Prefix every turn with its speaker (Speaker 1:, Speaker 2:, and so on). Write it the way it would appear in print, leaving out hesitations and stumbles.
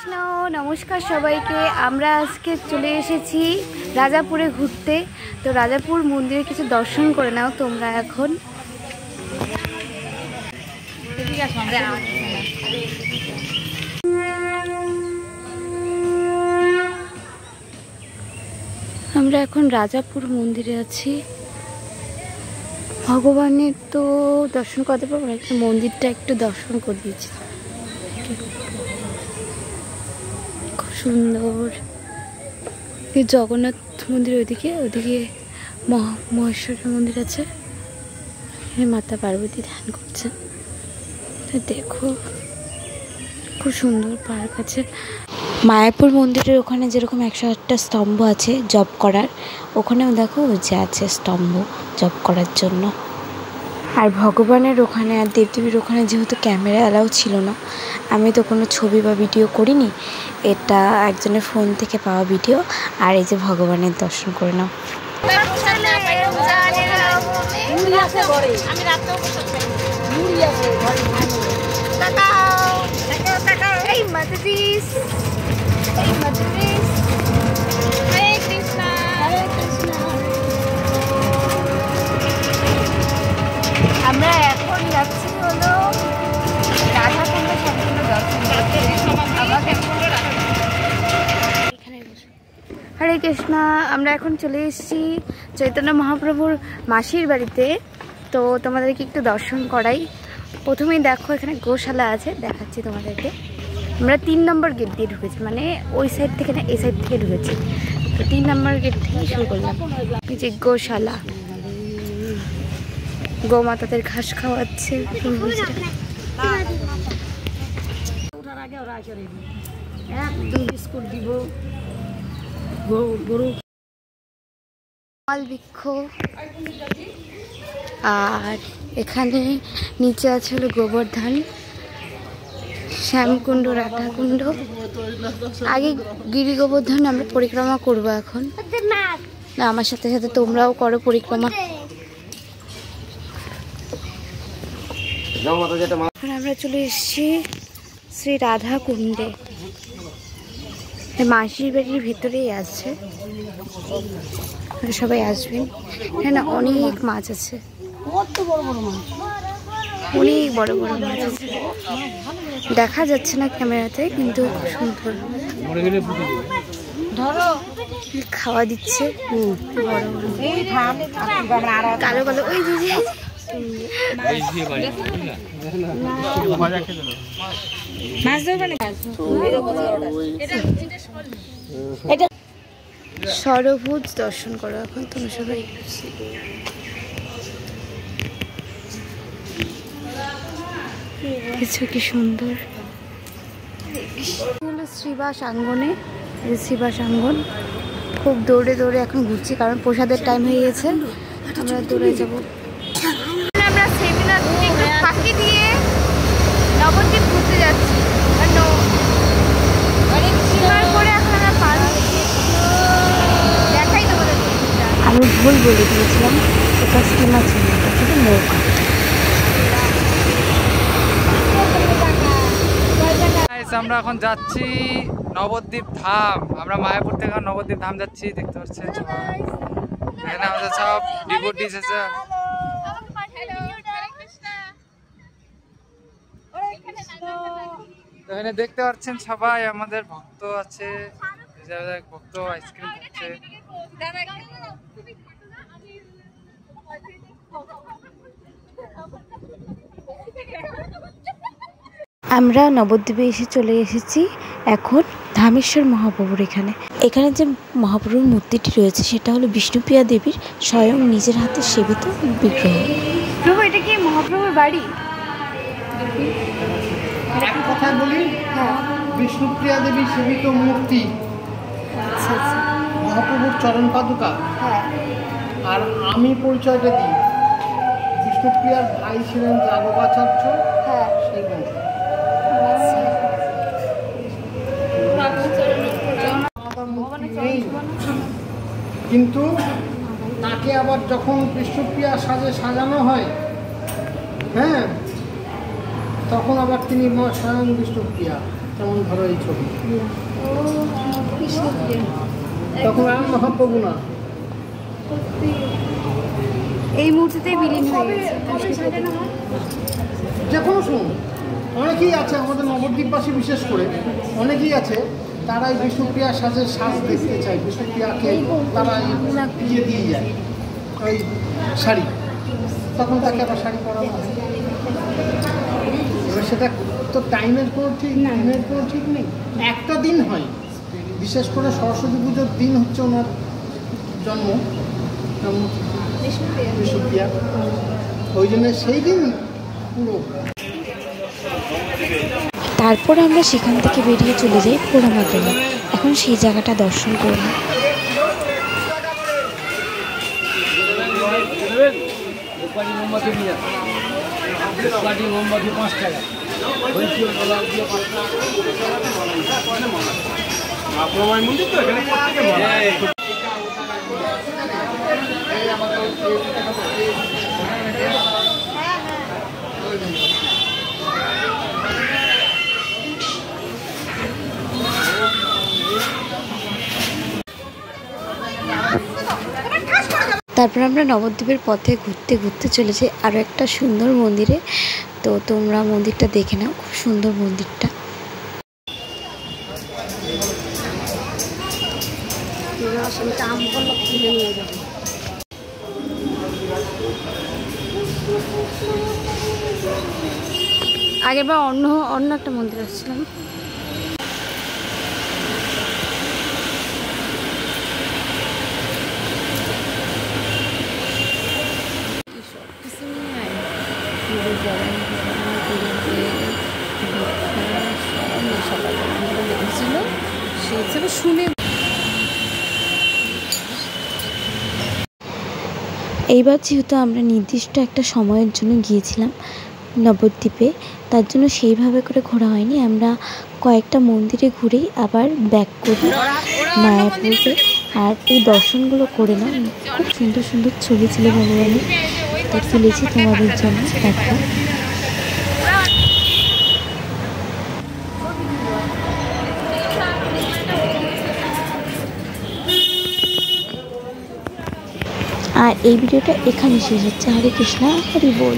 Speaker 1: কৃষ্ণ, নমস্কার সবাইকে। আমরা আজকে চলে এসেছি রাজাপুরে ঘুরতে। তো রাজাপুর মন্দিরে কিছু দর্শন করে নাও তোমরা এখন। আমরা এখন রাজাপুর মন্দিরে আছি। ভগবানের তো দর্শন করতে পারবো না, মন্দিরটা একটু দর্শন করে দিয়েছি। খুব সুন্দর। জগন্নাথ মন্দির ওইদিকে মহেশ্বরের মন্দির আছে। মাতা পার্বতী ধ্যান করছে, দেখো খুব সুন্দর পার্ক আছে। মায়াপুর মন্দিরের ওখানে যেরকম 108টা স্তম্ভ আছে জপ করার, ওখানেও দেখো যে আছে স্তম্ভ জপ করার জন্য। আর ভগবানের ওখানে আর দেবদেবীর ওখানে যেহেতু ক্যামেরা অ্যালাউ ছিল না, আমি তো কোনো ছবি বা ভিডিও করিনি। এটা একজনের ফোন থেকে পাওয়া ভিডিও। আর এই যে ভগবানের দর্শন করে নাও। আমরা এখন যাচ্ছি হলো রাধাকুণ্ড সম্পূর্ণ দর্শন। হরে কৃষ্ণ। আমরা এখন চলে এসেছি চৈতন্য মহাপ্রভুর মাসির বাড়িতে। তো তোমাদেরকে একটু দর্শন করাই। প্রথমেই দেখো এখানে গোশালা আছে, দেখাচ্ছি তোমাদেরকে। আমরা 3 নম্বর গেট দিয়ে ঢুকেছি, মানে ওই সাইড থেকে না এই সাইড থেকে ঢুকেছি। তো 3 নম্বর গেট থেকে শুরু করলাম। এই যে গোশালা, গোমাতাদের ঘাস খাওয়াচ্ছে। বিস্কুট দিব, গরু বৃক্ষ। আর এখানে নিচে আছে হলো গোবর্ধন, শ্যামকুণ্ড, রাধাকুণ্ড। আগে গিরি গোবর্ধন আমরা পরিক্রমা করবো এখন। না, আমার সাথে সাথে তোমরাও করো পরিক্রমা। এখন আমরা চলে এসেছি শ্রী রাধাকুণ্ডে। মাসির বাড়ির ভেতরেই আছে, সবাই আসবেন। হ্যাঁ, না অনেক মাছ আছে, অনেক বড় বড় মাছ আছে। দেখা যাচ্ছে না ক্যামেরাতে, কিন্তু খুব সুন্দর। খাওয়া দিচ্ছে বড় বড় কালো কালো। ওই যে সরভুজ দর্শন করো এখন তোমরা সবাই। কিছু কি সুন্দর হলো শ্রীবাস আঙ্গনে। শ্রীবাস আঙ্গন খুব দৌড়ে দৌড়ে এখন ঘুরছি, কারণ প্রসাদের টাইম হয়ে গেছে। আমরা দৌড়ে যাবো। আমরা সেমিনার ফাঁকি দিয়ে নবদ্বীপ ঘুরতে যাচ্ছি। আমি ভুল বলে দিয়েছিলাম, এটা স্টিমার ছিল, এটা ছিল নৌকা।
Speaker 2: আমরা এখন যাচ্ছি নবদ্বীপ ধাম। আমরা মায়াপুর থেকে নবদ্বীপ ধাম যাচ্ছি, দেখতে পাচ্ছেন। এখানে আমাদের সব ডিভোটিস আছে। এখানে দেখতে পাচ্ছেন সবাই আমাদের ভক্ত আছে, ভক্ত আইসক্রিম খাচ্ছে।
Speaker 1: আমরা নবদ্বীপে চলে এসেছি এখন ধামেশ্বর মহাপ্রভুর এখানে। এখানে যে মহাপ্রভুর মূর্তিটি রয়েছে সেটা হলো বিষ্ণুপ্রিয়া দেবীর স্বয়ং নিজের হাতে সেবিত বিগ্রহ। প্রভু, এটা কি মহাপ্রভুর বাড়ি?
Speaker 3: এক কথায় বলি, বিষ্ণুপ্রিয়া দেবী সেবিত মূর্তি, মহাপ্রভুর চরণ পাদুকা। আর আমি পরিচয়টা দিই, বিষ্ণুপ্রিয়ার ভাই ছিলেন যাদবাচার্য। সেই বংশ। কিন্তু তাকে আবার যখন বিষ্ণুপ্রিয়া সাজানো হয়, হ্যাঁ, তখন আবার তিনি স্বয়ং বিষ্ণুপ্রিয়া। কেমন ধরো এই ছবি, তখন আমি মহাপ্রভু না,
Speaker 1: এই মুহূর্তেই বিলীন হয়ে গেছে।
Speaker 3: যে কোনো শুনুন, অনেকেই আছে আমাদের নবদ্বীপবাসী বিশেষ করে অনেকেই আছে, তারা এই বিষ্ণুপ্রিয়ার সাজ দেখতে চায়, বিষ্ণুপ্রিয়াকে তারা ইয়ে দিয়ে যায় ওই শাড়ি, তখন তাকে আবার শাড়ি পরানো হয়। এবার সেটা তো টাইমের কোনো ঠিক নেই, একটা দিন হয়, বিশেষ করে সরস্বতী পুজোর দিন হচ্ছে ওনার জন্ম বিষ্ণুপ্রিয়া, ওই জন্য সেই দিন পুরো।
Speaker 1: তারপর আমরা সেখান থেকে বেরিয়ে চলে যাই পোড়ামাতলা। এখন সেই জায়গাটা দর্শন করব। তারপর আমরা নবদ্বীপের পথে ঘুরতে ঘুরতে চলে যাই আরও একটা সুন্দর মন্দিরে। তো তোমরা মন্দিরটা দেখে নাও, খুব সুন্দর মন্দিরটা। আগেরবার অন্য একটা মন্দির আসছিলাম। শুনে এইবার যেহেতু আমরা নির্দিষ্ট একটা সময়ের জন্য গিয়েছিলাম নবদ্বীপে, তার জন্য সেইভাবে করে ঘোরা হয়নি। আমরা কয়েকটা মন্দিরে ঘুরেই আবার ব্যাক করি মায়াপুরে। আর এই দর্শনগুলো করে না, খুব সুন্দর সুন্দর ছবি ছিল ভগবানের, তো তুলেছি তোমাদের জন্য একটা। আর এই ভিডিওটা এখানে শেষ হচ্ছে। হরে কৃষ্ণা, হরি বল।